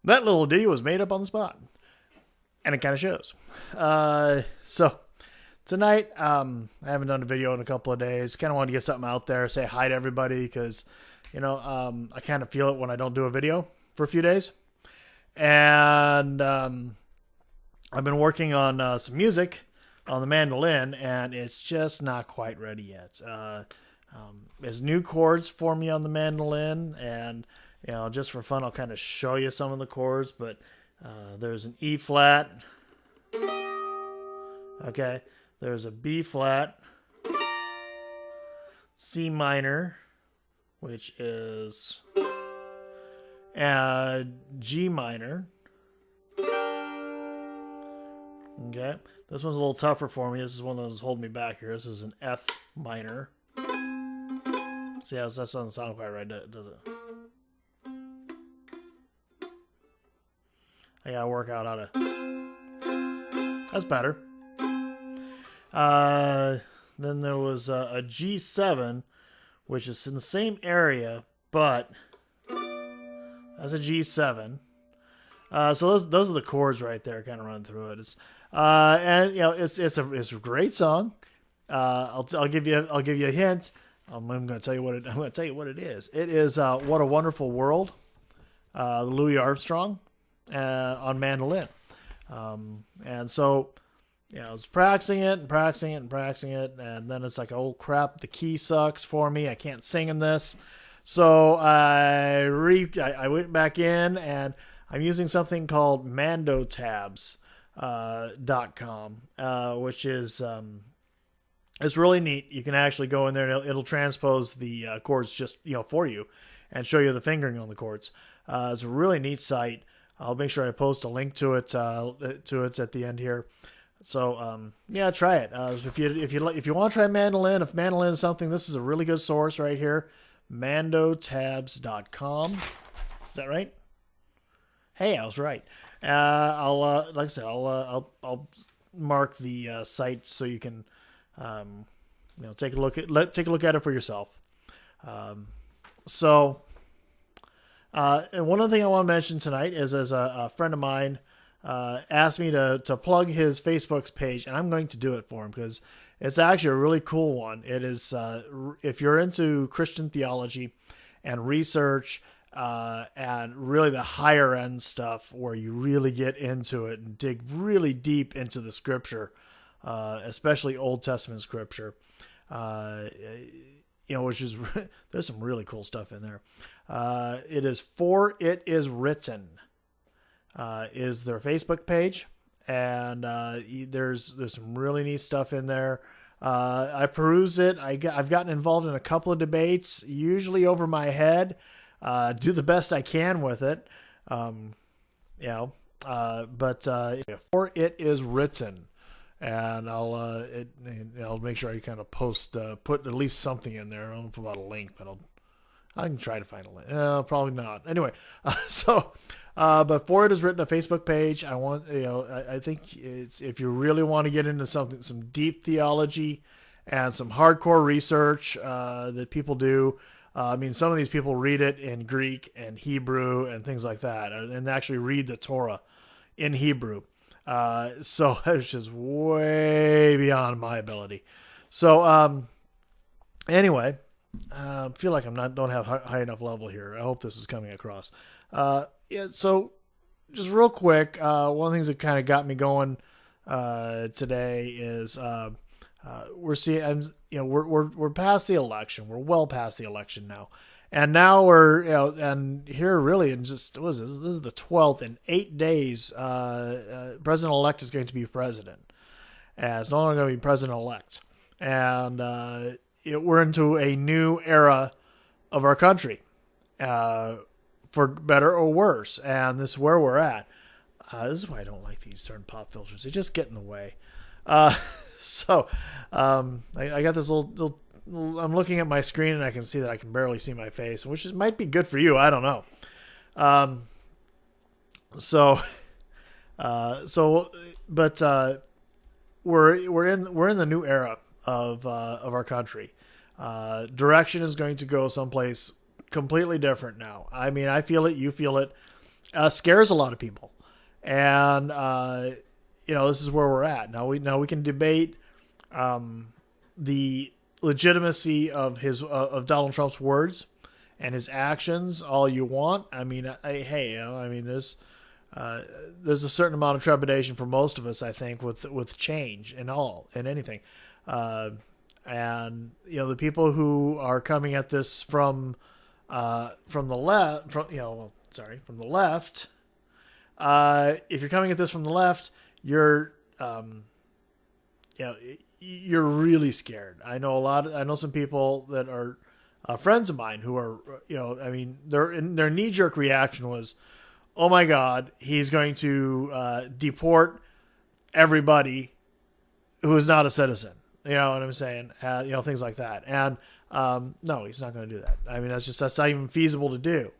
That little ditty was made up on the spot, and it kind of shows. So tonight, I haven't done a video in a couple of days. Kind of wanted to get something out there, say hi to everybody, because I kind of feel it when I don't do a video for a few days. And I've been working on some music on the mandolin, and it's just not quite ready yet. There's new chords for me on the mandolin, and just for fun, I'll kind of show you some of the chords. But there's an E flat. Okay, there's a B flat, C minor, which is G minor. Okay, this one's a little tougher for me. This is one that was holding me back here. This is an F minor. See how that doesn't sound quite right, does it? I gotta work out how to. That's better. Then there was a G7, which is in the same area, but that's a G7. So those are the chords right there, kind of run through it. It's a great song. I'll give you a hint. I'm going to tell you what it is. It is "What a Wonderful World," Louis Armstrong, on mandolin. And so, I was practicing it, and then it's like, oh crap, the key sucks for me. I can't sing in this. So I went back in, and I'm using something called mandotabs.com, which is it's really neat. You can actually go in there and it'll transpose the chords just for you and show you the fingering on the chords. It's a really neat site. I'll make sure I post a link to it at the end here. So try it. If you want to try mandolin, if mandolin is something, this is a really good source right here. Mandotabs.com. Is that right? Hey, I was right. Like I said, I'll mark the site so you can take a look at it for yourself. And one other thing I want to mention tonight is, as a friend of mine asked me to plug his Facebook page, and I'm going to do it for him because it's actually a really cool one. It is if you're into Christian theology and research and really the higher end stuff where you really get into it and dig really deep into the scripture, especially Old Testament scripture, which is there's some really cool stuff in there. It is For It Is Written is their Facebook page, and there's some really neat stuff in there. I peruse it. I've gotten involved in a couple of debates, usually over my head. Do the best I can with it. For It Is Written. And I'll make sure I kind of put at least something in there. I don't know about a link, but I can try to find a link. Probably not. Anyway, but For It Is Written, a Facebook page. I think it's, if you really want to get into some deep theology and some hardcore research that people do. Some of these people read it in Greek and Hebrew and things like that, and actually read the Torah in Hebrew. So it's just way beyond my ability. So, anyway, I feel like don't have high enough level here. I hope this is coming across. So just real quick, one of the things that kind of got me going, today is, we're seeing, we're past the election. We're well past the election now. And now we're, and here really in just, what is this? This is the 12th. In 8 days, President-elect is going to be president. And it's no longer going to be President-elect. And we're into a new era of our country, for better or worse. And this is where we're at. This is why I don't like these certain pop filters. They just get in the way. I got this little I'm looking at my screen and I can see that I can barely see my face, which might be good for you. I don't know. We're in the new era of our country. Direction is going to go someplace completely different now. I mean, I feel it. You feel it. scares a lot of people. And this is where we're at now. We can debate the legitimacy of his of Donald Trump's words and his actions all you want. I mean, there's a certain amount of trepidation for most of us, I think, with change and anything. And the people who are coming at this from the left, from the left. If you're coming at this from the left, you're you're really scared. I know some people that are friends of mine who are, their knee jerk reaction was, oh my God, he's going to deport everybody who is not a citizen. You know what I'm saying? Things like that. And no, he's not going to do that. I mean, that's not even feasible to do.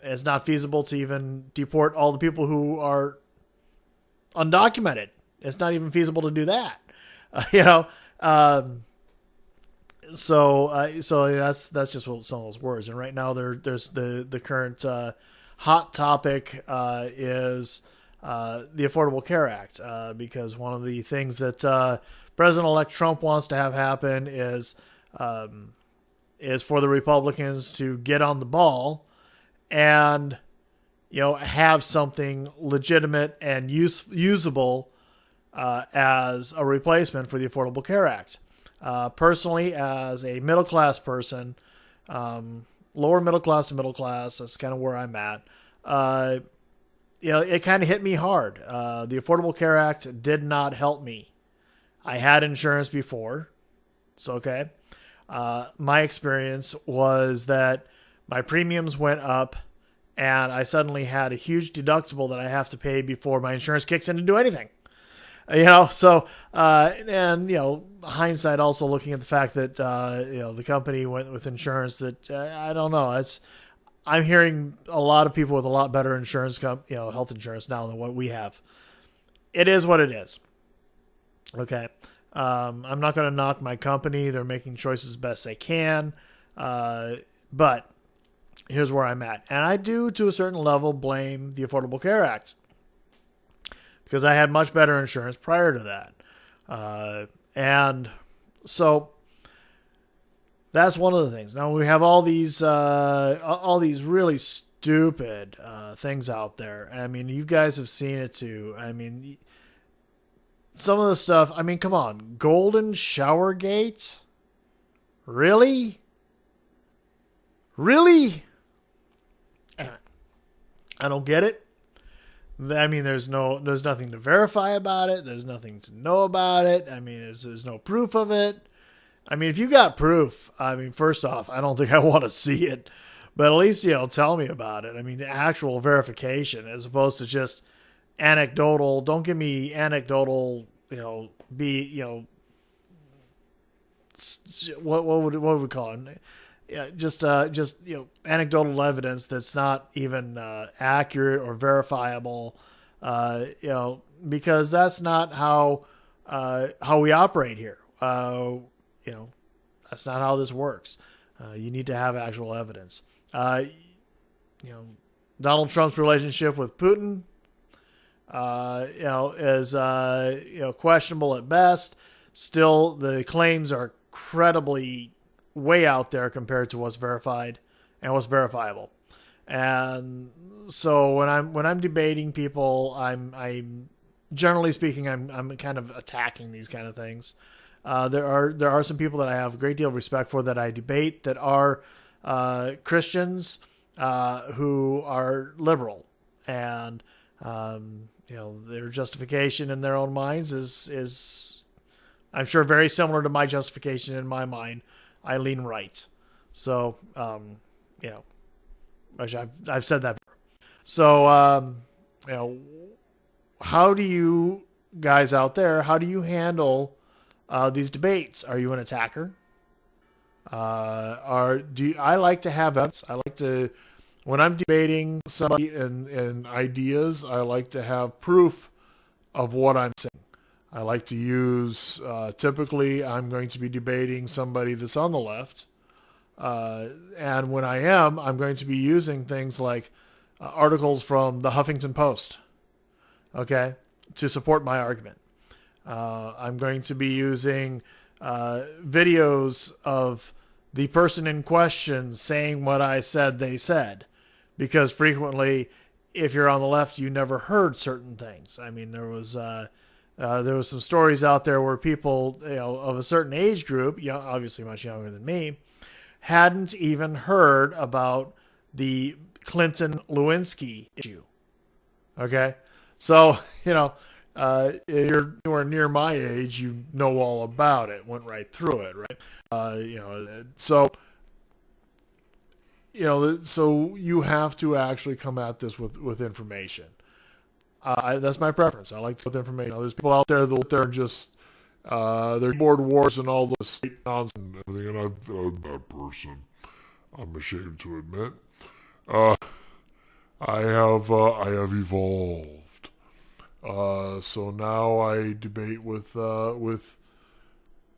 It's not feasible to even deport all the people who are undocumented. It's not even feasible to do that. So that's just some of those words. And right now there's the current hot topic is the Affordable Care Act, because one of the things that President-elect Trump wants to have happen is for the Republicans to get on the ball and have something legitimate and usable as a replacement for the Affordable Care Act. Personally, as a middle class person, lower middle class to middle class, that's kind of where I'm at. It kind of hit me hard. The Affordable Care Act did not help me. I had insurance before. It's okay. My experience was that my premiums went up and I suddenly had a huge deductible that I have to pay before my insurance kicks in to do anything. So hindsight also looking at the fact that, the company went with insurance that, I don't know. I'm hearing a lot of people with a lot better insurance, health insurance now than what we have. It is what it is. Okay. I'm not going to knock my company. They're making choices as best they can. But here's where I'm at. And I do, to a certain level, blame the Affordable Care Act, because I had much better insurance prior to that. And so that's one of the things. Now we have all these really stupid things out there. I mean, you guys have seen it too. I mean, some of the stuff, I mean, come on. Golden shower gate? Really? Really? I don't get it. I mean, there's nothing to verify about it. There's nothing to know about it. I mean, there's no proof of it. I mean, if you got proof, I mean, first off, I don't think I want to see it, but at least, tell me about it. I mean, actual verification as opposed to just anecdotal. Don't give me anecdotal, what would we call it? Yeah, just anecdotal evidence that's not even accurate or verifiable, because that's not how we operate here. That's not how this works. You need to have actual evidence. Donald Trump's relationship with Putin, is questionable at best. Still, the claims are credibly way out there compared to what's verified and what's verifiable. And so when I'm debating people, I'm generally speaking, I'm kind of attacking these kind of things. There are some people that I have a great deal of respect for that I debate that are Christians who are liberal, and their justification in their own minds is I'm sure very similar to my justification in my mind. I lean right. So, actually, I've said that before. So, how do you guys out there, how do you handle these debates? Are you an attacker? I like to have evidence. I like to, when I'm debating somebody and ideas, I like to have proof of what I'm saying. I like to use, typically I'm going to be debating somebody that's on the left, And when I am, I'm going to be using things like articles from the Huffington Post, okay, to support my argument. I'm going to be using videos of the person in question saying what I said they said, because frequently, if you're on the left, you never heard certain things. I mean, there was some stories out there where people, of a certain age group, obviously much younger than me, hadn't even heard about the Clinton-Lewinsky issue. Okay, so if you're nowhere near my age, you know all about it. Went right through it, right? So you have to actually come at this with information. That's my preference. I like to with information. There's people out there that just they're board wars and all this nonsense and everything, and I'm that person. I'm ashamed to admit. I have evolved. So now I debate with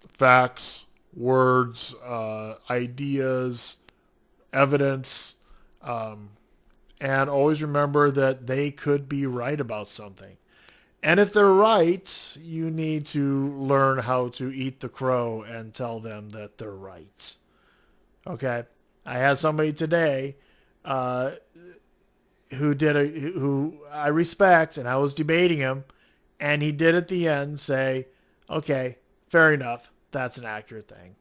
facts, words, ideas, evidence, and always remember that they could be right about something. And if they're right, you need to learn how to eat the crow and tell them that they're right. Okay? I had somebody today who I respect, and I was debating him, and he did at the end say, okay, fair enough, that's an accurate thing.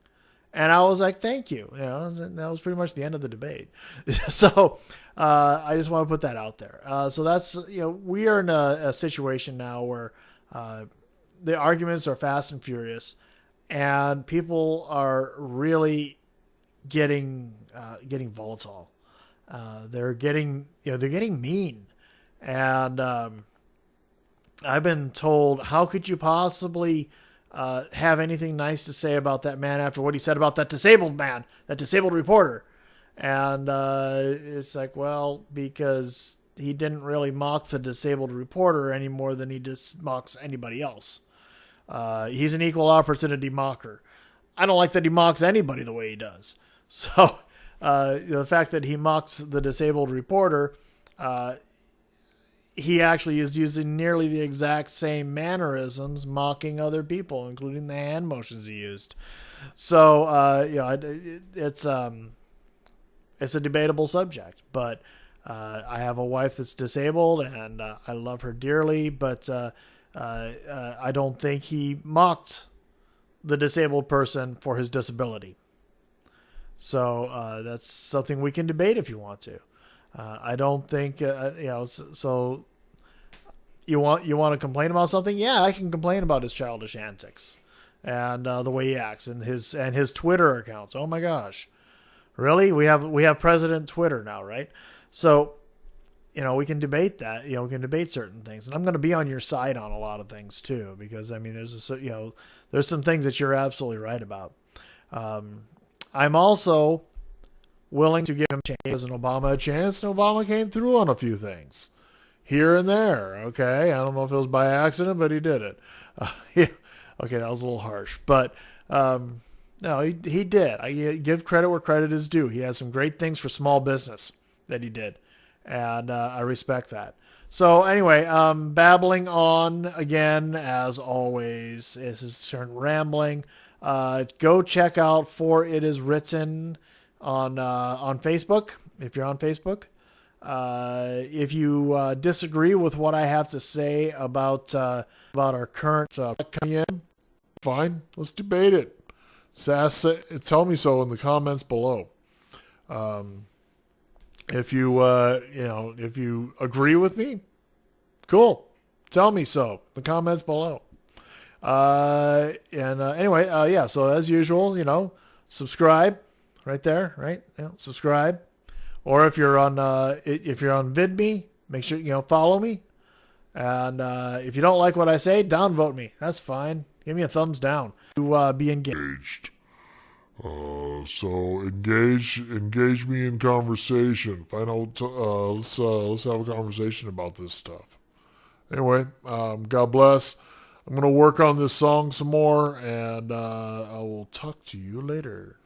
And I was like, thank you. That was pretty much the end of the debate. So I just want to put that out there. So that's, we are in a situation now where the arguments are fast and furious, and people are really getting volatile. They're getting mean, and I've been told, how could you possibly have anything nice to say about that man after what he said about that disabled man, that disabled reporter? And it's like, well, because he didn't really mock the disabled reporter any more than he just mocks anybody else. He's an equal opportunity mocker. I don't like that he mocks anybody the way he does. So the fact that he mocks the disabled reporter, he actually is using nearly the exact same mannerisms mocking other people, including the hand motions he used. So it's a debatable subject, but I have a wife that's disabled, and I love her dearly, but I don't think he mocked the disabled person for his disability. So that's something we can debate if you want to. I don't think So you want to complain about something? Yeah, I can complain about his childish antics and the way he acts and his Twitter accounts. Oh my gosh, really? We have President Twitter now, right? So we can debate that. We can debate certain things, and I'm going to be on your side on a lot of things too, because I mean, there's some things that you're absolutely right about. I'm also willing to give him a chance, and Obama came through on a few things here and there. Okay, I don't know if it was by accident, but he did it. Yeah. Okay, that was a little harsh, but no, he did. I give credit where credit is due. He has some great things for small business that he did, and I respect that. So anyway, babbling on again as always. This is turned rambling. Go check out For It Is Written on Facebook, if you're on Facebook. If you disagree with what I have to say about our current coming in, fine, let's debate it. Tell me so in the comments below. If you agree with me, cool, tell me so in the comments below. Anyway, yeah, so as usual, subscribe right there, right? Subscribe. Or if you're on VidMe, make sure, follow me. And, if you don't like what I say, downvote me. That's fine. Give me a thumbs down to, be engaged. So engage me in conversation. Find out, let's have a conversation about this stuff. Anyway, God bless. I'm going to work on this song some more, and I will talk to you later.